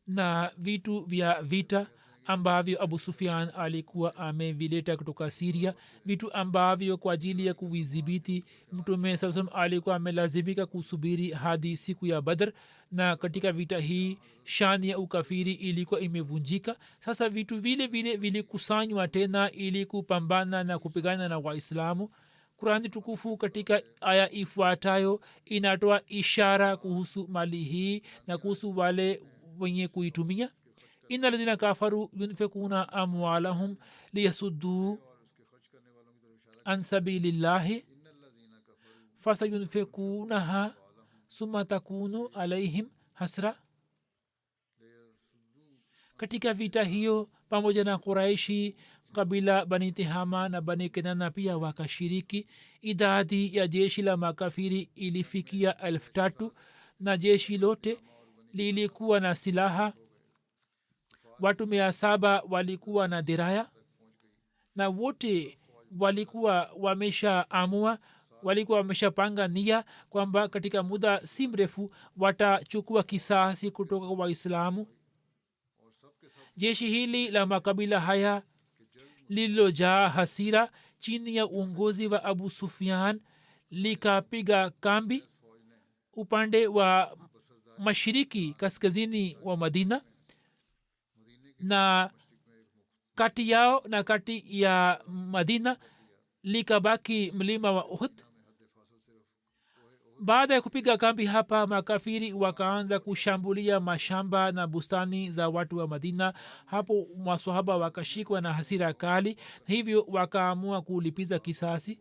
na vitu vya vita ambavyo Abu Sufyan alikuwa amevileta kutoka Syria, vitu ambavyo kwa ajili ya kuvidhibiti Mtume sallallahu alayhi wasallam alikuwa amelazimika kusubiri hadi siku ya Badr. na katika vita hii shani ya ukafiri ilikuwa imevunjika. sasa vitu vile vile vilikusanywa tena ili kupambana na kupigana na Waislamu. Qurani tukufu katika aya ifuatayo inatoa ishara kuhusu mali hii na kuhusu wale wenye kuitumia. inna ladhina kafaru yunfikuna amwalahum liyasuddu an sabilillahi fasayunfikunaha summa takunu alaihim hasra. katika vita hiyo pamoja na quraishi kabila bani tihama na bani kenana pia wakashiriki. idadi ya jeshi la makafiri ilifikia 3,000 na jeshi lote lilikuwa na silaha. watu 700 walikuwa na diraya na wote walikuwa wameshaamua, walikuwa wameshapanga nia kwamba katika muda si mrefu watachukua kisasi kutoka kwa waislamu. jeshi hili la makabila haya lililojaa hasira chini ya uongozi wa abu sufyan likapiga kambi upande wa mashiriki kaskazini wa madina, na kati yao na kati ya madina likabaki mlima wa uhud. baada ya kupiga kambi hapa, makafiri wakaanza kushambulia mashamba na bustani za watu wa madina. hapo maswahaba wakashikwa na hasira kali, hivyo wakaamua kulipiza kisasi,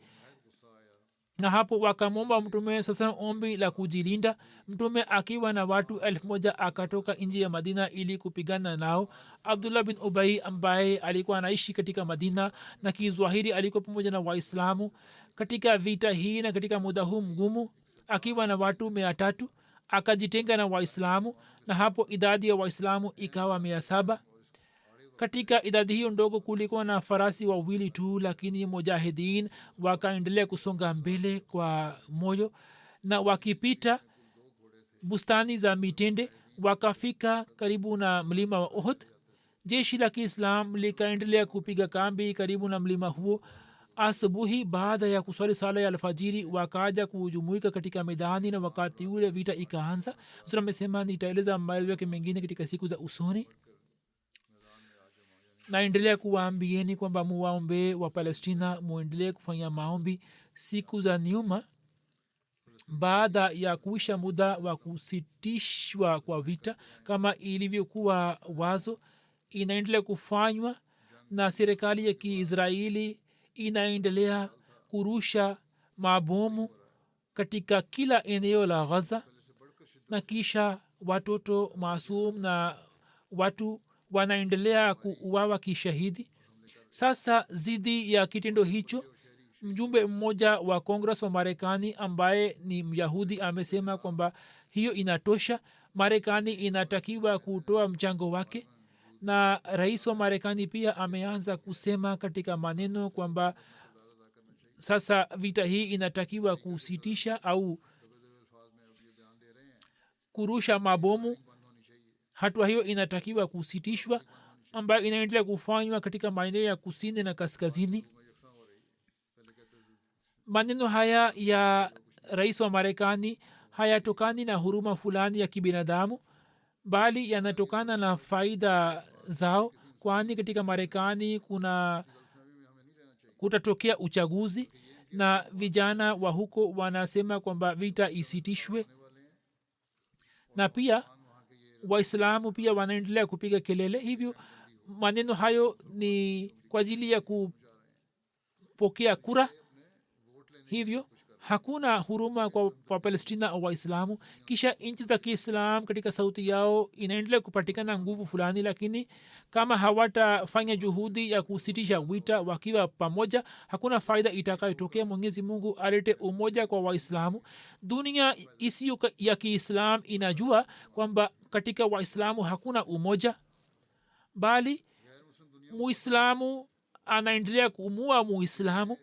na hapo wakamwomba mtume sasa ombi la kujilinda. mtume akiwa na watu 1,000 akatoka nje ya madina ili kupigana nao. abdullah bin ubai ambaye alikuwa anaishi katika madina na kizwahiri alikuwa pamoja na waislamu katika vita hii, na katika muda huu mgumu akiwa na watu 300 akajitenga na waislamu, na hapo idadi ya waislamu ikawa 700. katika idadi hiyo ndogo kulikuwa na farasi wawili tu, lakini mujahidin wakaendelea kusonga mbele kwa moyo, na wakipita bustani za mitende wakafika karibu na mlima wa uhud. jeshi la kiislam likaendelea kupiga kambi karibu na mlima huo. asubuhi baada ya kuswali sala ya alfajiri wakaja kujumuika katika medani, na wakati ule vita ikaanza. amesema nitaeleza maelezo yake mengine katika siku za usoni. naendelea kuwaambieni kwamba muwaombe wa palestina, muendelee kufanya maombi. siku za nyuma baada ya kuisha muda wa kusitishwa kwa vita kama ilivyokuwa wazo, inaendelea kufanywa na serikali ya kiisraeli inaendelea kurusha mabomu katika kila eneo la Gaza, na kisha watoto maasum na watu wanaendelea kuuawa kishahidi. sasa zidi ya kitendo hicho, mjumbe mmoja wa kongres wa marekani ambaye ni myahudi amesema kwamba hiyo inatosha, marekani inatakiwa kutoa mchango wake. na rais wa marekani pia ameanza kusema katika maneno kwamba sasa vita hii inatakiwa kusitisha au kurusha mabomu. hatua hiyo inatakiwa kusitishwa, ambayo inaendelea kufanywa katika maeneo ya kusini na kaskazini. maneno haya ya rais wa marekani hayatokani na huruma fulani ya kibinadamu, bali yanatokana na faida zao, kwani katika marekani kutatokea uchaguzi na vijana wa huko wanasema kwamba vita isitishwe, na pia waislamu pia wanaendelea kupiga kelele. hivyo maneno hayo ni kwa ajili ya kupokea kura. hivyo hakuna huruma kwa palestina au waislamu. kisha nchi za kiislam katika sauti yao inaendelea kupatikana nguvu fulani, lakini kama hawatafanya juhudi ya kusitisha wita wakiwa pamoja, hakuna faida itakayotokea. mwenyezi mungu alete umoja kwa waislamu. dunia isiyo ya kiislam inajua kwamba katika waislamu hakuna umoja, bali muislamu anaendelea kuumua muislamu.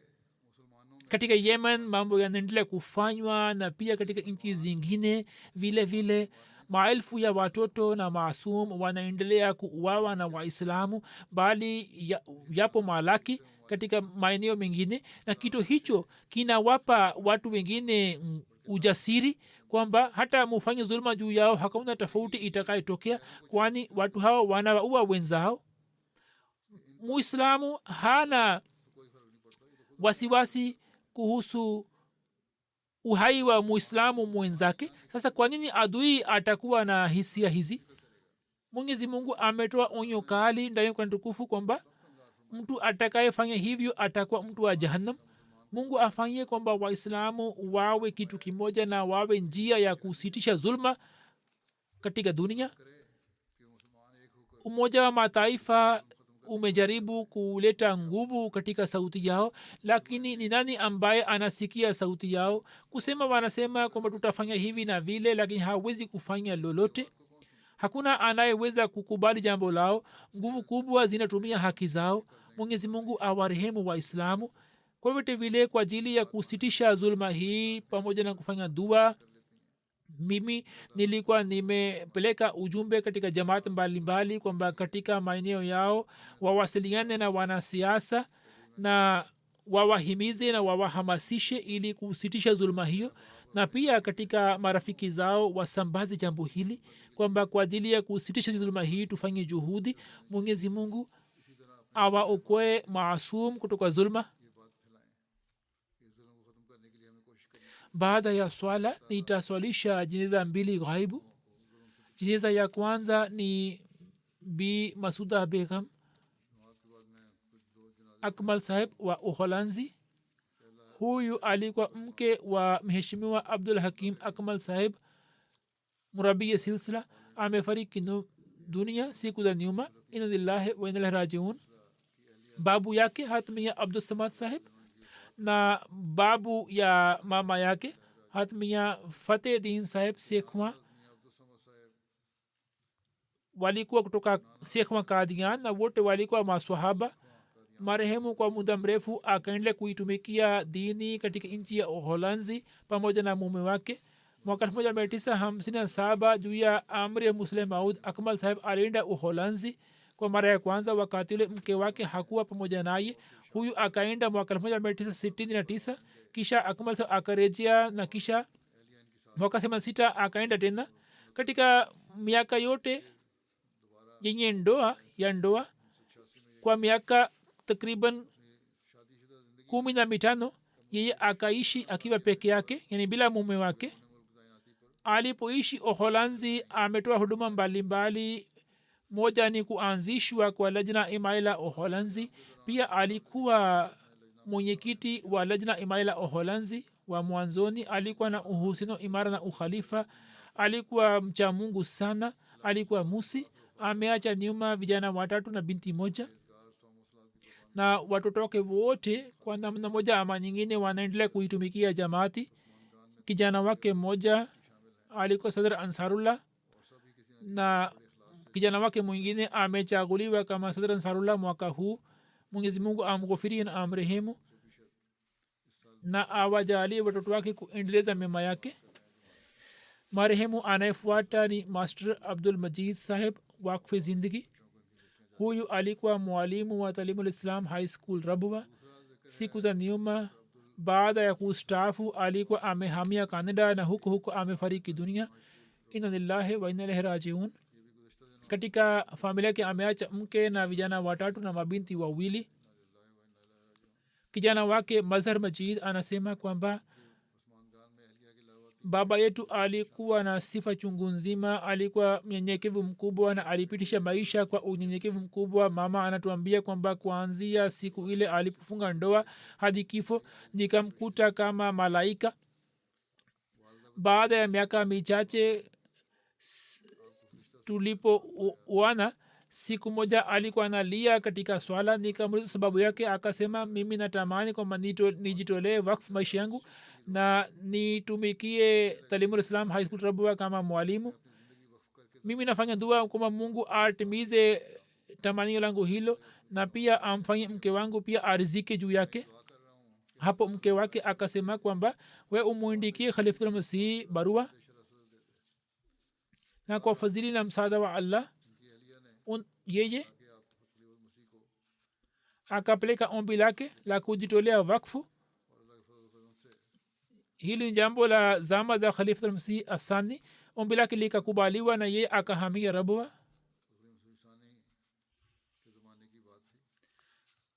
katika yemen mambo yanaendelea kufanywa, na pia katika nchi zingine vile vile maelfu ya watoto na maasum wanaendelea kuuawa na waislamu, bali yapo malaki katika maeneo mengine, na kitu hicho kinawapa watu wengine ujasiri kwamba hata mufanye zuluma juu yao hakuna tofauti itakayotokea, kwani watu hao wanawaua wenzao. muislamu hana wasiwasi kuhusu uhai wa muislamu mwenzake. sasa kwa nini adui atakuwa na hisia hizi? mwenyezi mungu ametoa onyo kali ndani ya Qur'an tukufu kwamba mtu atakayefanya hivyo atakuwa mtu wa jahannam. Mungu afanyie kwamba waislamu wawe kitu kimoja na wawe njia ya kusitisha zulma katika dunia. Umoja wa Mataifa umejaribu kuleta nguvu katika sauti yao, lakini ni nani ambaye anasikia sauti yao? Kusema wanasema kwamba tutafanya hivi na vile, lakini hawezi kufanya lolote. Hakuna anayeweza kukubali jambo lao. Nguvu kubwa zinatumia haki zao. Mwenyezi Mungu awarehemu Waislamu. Kwa vyote vile, kwa ajili ya kusitisha zulma hii pamoja na kufanya dua, mimi nilikuwa nimepeleka ujumbe katika jamaat mbalimbali kwamba katika maeneo yao wawasiliane na wanasiasa na wawahimize na wawahamasishe ili kusitisha zulma hiyo, na pia katika marafiki zao wasambaze jambo hili kwamba kwa ajili ya kusitisha zulma hii tufanye juhudi. Mwenyezi Mungu awaokoe maasum kutoka zulma. Baada ya swala nitaswalisha jeneza mbili ghaibu. Jeneza ya kwanza ni Bi Masuda Begum Akmal Saheb wa Uholanzi. Huyu alikuwa mke wa mheshimiwa Abdul Hakim Akmal Saheb, murabi ya silsila. Amefariki dunia siku za nyuma. Inna lillahi wa inna ilaihi rajiun. Babu yake Hatmiya Abdul Samad Saheb na babu ya mama yake Hatmiya Fateh Din Saheb Sekhwa walikuwa kutoka Sekhwa Kadian, na wote walikuwa maswahaba. Marehemu kwa muda mrefu akaendelea kuitumikia dini katika nchi ya Uholanzi pamoja na mume wake. Mwaka 1957 juu ya amri ya Muslim Maud, Akmal Saheb alienda Uholanzi kwa mara ya kwanza. Wakati ule mke wake hakuwa pamoja naye. Huyu akaenda mwaka 1969. Kisha Akmal Saheb akarejea, na kisha mwaka 86 akaenda tena. Katika miaka yote yenye ndoa kwa miaka takriban 15 yeye akaishi akiwa peke yake, yani bila mume wake. Alipoishi Uholanzi ametoa huduma mbalimbali. Moja ni kuanzishwa kwa lajna imaila Uholanzi. Pia alikuwa mwenyekiti wa lajna imaila Uholanzi wa mwanzoni. Alikuwa na uhusiano imara na ukhalifa. Alikuwa mcha Mungu sana. Alikuwa musi. Ameacha nyuma vijana 3 na binti 1, na watoto wake wote kwa namna moja ama nyingine wanaendelea kuitumikia jamaati. Kijana wake mmoja alikuwa Sadr Ansarullah, na kijana wake mwingine amechaguliwa kama Sadr Ansarullah mwaka huu. Mwenyezi Mungu amghufirie na amrehemu na awajalie watoto wake kuendeleza mema yake. Marehemu anayefuata ni Master Abdul Majid Saheb Wakfe Zindagi. Huyu alikuwa mwalimu wa Talimul Islam High School Rabwa. Siku za nyuma baada ya kustaafu alikuwa amehamia Canada na huko amefariki dunia. Inna lillahi wa inna ilaihi rajiun. Katika familia yake ameacha mke na vijana 3 na mabinti 2. Kijana wake Mazhar Majid anasema kwamba baba yetu alikuwa na sifa chungu nzima. Alikuwa mnyenyekevu mkubwa na alipitisha maisha kwa unyenyekevu mkubwa. Mama anatuambia kwamba kuanzia siku ile alipofunga ndoa hadi kifo nikamkuta kama malaika. Baada ya miaka michache tulipoana, siku moja alikuwa analia katika swala. Nikamuuliza sababu yake, akasema mimi natamani kwamba nijitolee wakfu maisha yangu na nitumikie Talimul Islam High School Rabwa kama mwalimu. Mimi nafanya dua kwamba Mungu atimize tamanio langu hilo, na pia amfanye mke wangu pia arizike juu yake. Hapo mke wake akasema kwamba we umuindikie Khalifatul Masih barua, na kwa fadhili na msaada wa Allah yeye akapeleka ombi lake la kujitolea wakfu. Hili ni jambo la zama za Khalifatul Masih Asani. Ombi lake likakubaliwa na yeye akahamia Rabwa.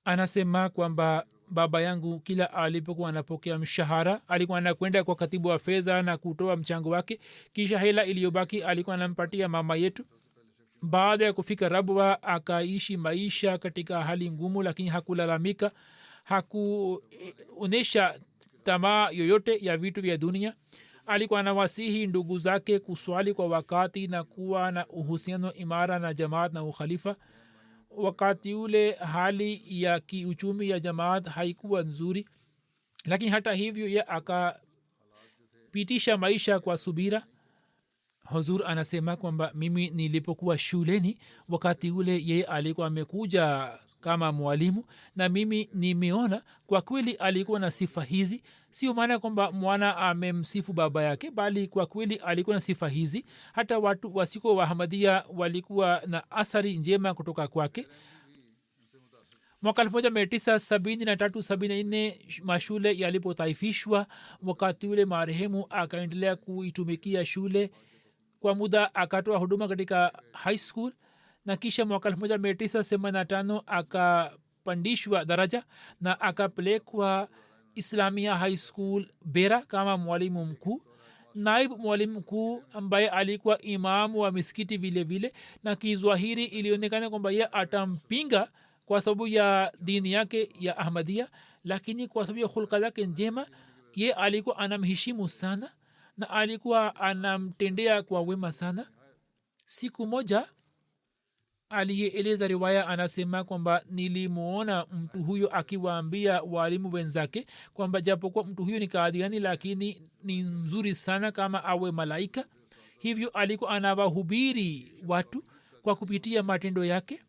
Anasema kwamba baba yangu kila alipokuwa anapokea mshahara alikuwa anakwenda kwa katibu wa fedha na kutoa mchango wake, kisha hela iliyobaki alikuwa anampatia mama yetu. baada ya kufika rabwa akaishi maisha katika hali ngumu, lakini hakulalamika, hakuonyesha tamaa yoyote ya vitu vya dunia. alikuwa anawasihi ndugu zake kuswali kwa wakati na kuwa na uhusiano imara na jamaat na ukhalifa. wakati ule hali ya kiuchumi ya jamaat haikuwa nzuri, lakini hata hivyo ye akapitisha maisha kwa subira. huzur anasema kwamba mimi nilipokuwa shuleni wakati ule yeye alikuwa amekuja kama mwalimu na mimi nimeona kwa kweli alikuwa na sifa hizi. sio maana kwamba mwana amemsifu baba yake, bali kwa kweli alikuwa na sifa hizi. hata watu wasiko wa ahmadia walikuwa na athari njema kutoka kwake. mwaka 1973-74 mashule yalipotaifishwa, wakati ule marehemu akaendelea kuitumikia shule kwa muda, akatoa huduma katika high school, na kisha mwaka 1985 akapandishwa daraja na akapelekwa islamia high school bera kama mwalimu mkuu. naibu mwalimu mkuu ambaye alikuwa imamu wa misikiti vile vile, na kizwahiri ilionekana kwamba ye atampinga kwa sababu ya dini yake ya ahmadia, lakini kwa sababu ya hulka zake njema ye alikuwa anamheshimu sana na alikuwa anamtendea kwa wema sana. siku moja aliyeeleza riwaya anasema kwamba nilimuona mtu huyo akiwaambia walimu wenzake kwamba japokuwa mtu huyo ni kaadiani lakini ni nzuri sana kama awe malaika. hivyo alikuwa anawahubiri watu kwa kupitia matendo yake.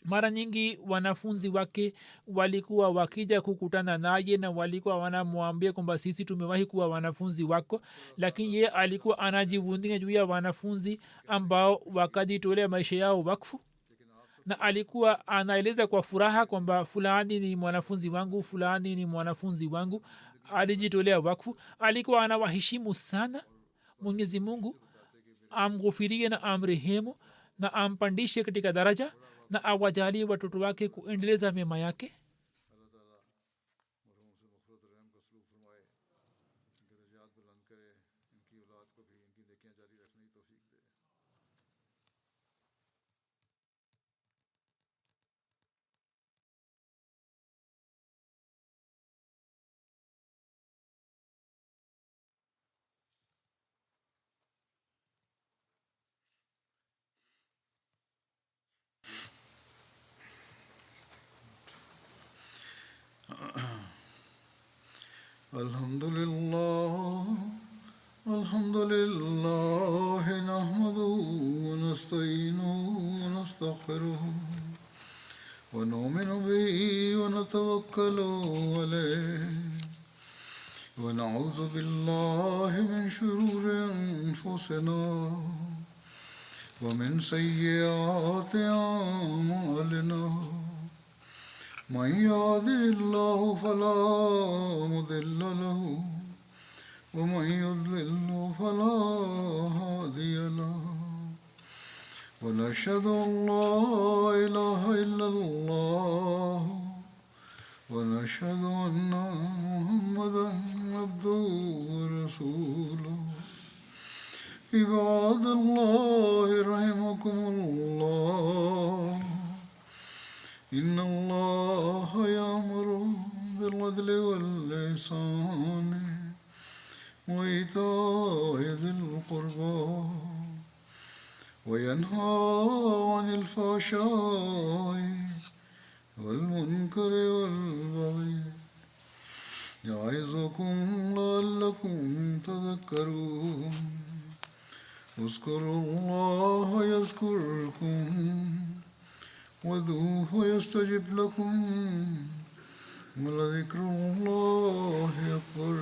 mara nyingi wanafunzi wake walikuwa wakija kukutana naye na walikuwa wanamwambia kwamba sisi tumewahi kuwa wanafunzi wako, lakini ye alikuwa anajivunia juu ya wanafunzi ambao wakajitolea maisha yao wakfu, na alikuwa anaeleza kwa furaha kwamba fulani ni mwanafunzi wangu, fulani ni mwanafunzi wangu, alijitolea wakfu. alikuwa anawaheshimu sana. mwenyezi mungu amghufirie na amrehemu na ampandishe katika daraja na awajalie watoto wake kuendeleza mema yake. Alhamdulillah, alhamdulillah, nahmaduhu wa nasta'inuhu wa nastaghfiruhu wa nu'minu bihi wa natawakkalu alayhi wa na'udhu billahi min shururi anfusina wa min sayyiati a'malina. من يهده الله فلا مضل له ومن يضلل فلا هادي له ونشهد أن لا إله إلا الله ونشهد أن محمدا عبده ورسوله. عباد الله رحمكم الله، إن الله يأمر بالعدل والإحسان وإيتاء ذي القربى وينهى عن الفحشاء والمنكر والبغي يعظكم لعلكم تذكرون. اذكروا الله يذكركم وادعوه يستجب لكم ولذكر الله أكبر.